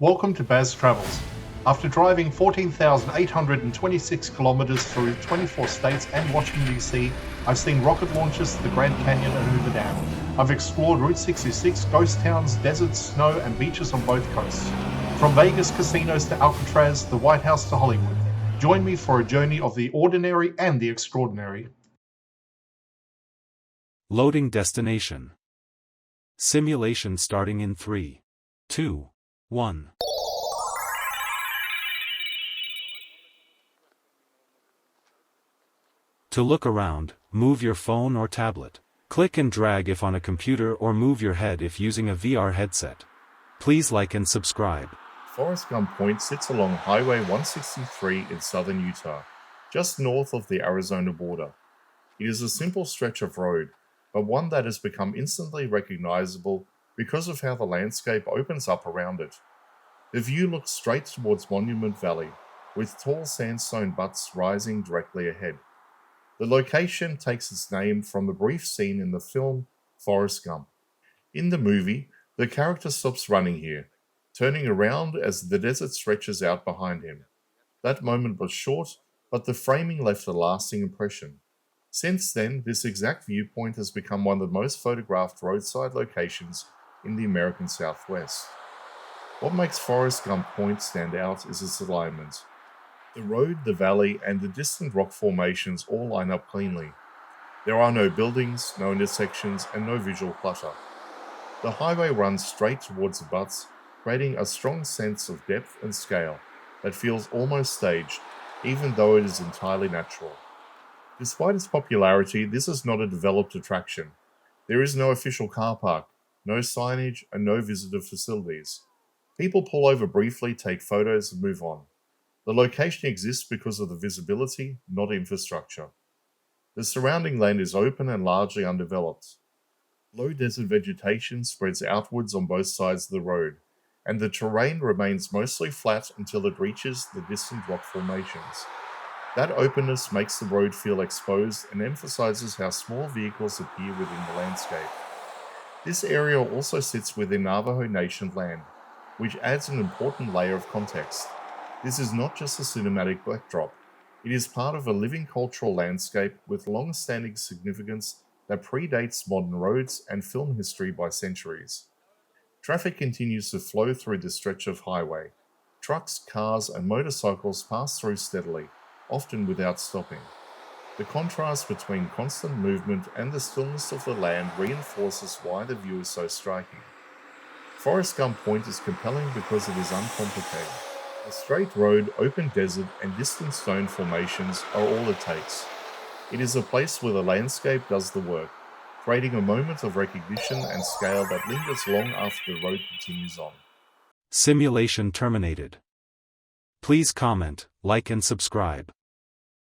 Welcome to Baz Travels. After driving 14,826 kilometers through 24 states and Washington, D.C., I've seen rocket launches to the Grand Canyon and Hoover Dam. I've explored Route 66, ghost towns, deserts, snow, and beaches on both coasts. From Vegas casinos to Alcatraz, the White House to Hollywood. Join me for a journey of the ordinary and the extraordinary. Loading destination. Simulation starting in 3, 2, 1. To look around, move your phone or tablet. Click and drag if on a computer or move your head if using a VR headset. Please like and subscribe. Forrest Gump Point sits along Highway 163 in southern Utah, just north of the Arizona border. It is a simple stretch of road, but one that has become instantly recognizable because of how the landscape opens up around it. The view looks straight towards Monument Valley, with tall sandstone buttes rising directly ahead. The location takes its name from the brief scene in the film Forrest Gump. In the movie, the character stops running here, turning around as the desert stretches out behind him. That moment was short, but the framing left a lasting impression. Since then, this exact viewpoint has become one of the most photographed roadside locations in the American Southwest. What makes Forrest Gump Point stand out is its alignment. The road, the valley, and the distant rock formations all line up cleanly. There are no buildings, no intersections, and no visual clutter. The highway runs straight towards the buttes, creating a strong sense of depth and scale that feels almost staged, even though it is entirely natural. Despite its popularity, this is not a developed attraction. There is no official car park, no signage, and no visitor facilities. People pull over briefly, take photos, and move on. The location exists because of the visibility, not infrastructure. The surrounding land is open and largely undeveloped. Low desert vegetation spreads outwards on both sides of the road, and the terrain remains mostly flat until it reaches the distant rock formations. That openness makes the road feel exposed and emphasizes how small vehicles appear within the landscape. This area also sits within Navajo Nation land, which adds an important layer of context. This is not just a cinematic backdrop. It is part of a living cultural landscape with long-standing significance that predates modern roads and film history by centuries. Traffic continues to flow through this stretch of highway. Trucks, cars, and motorcycles pass through steadily, often without stopping. The contrast between constant movement and the stillness of the land reinforces why the view is so striking. Forrest Gump Point is compelling because it is uncomplicated. A straight road, open desert, and distant stone formations are all it takes. It is a place where the landscape does the work, creating a moment of recognition and scale that lingers long after the road continues on. Simulation terminated. Please comment, like and subscribe.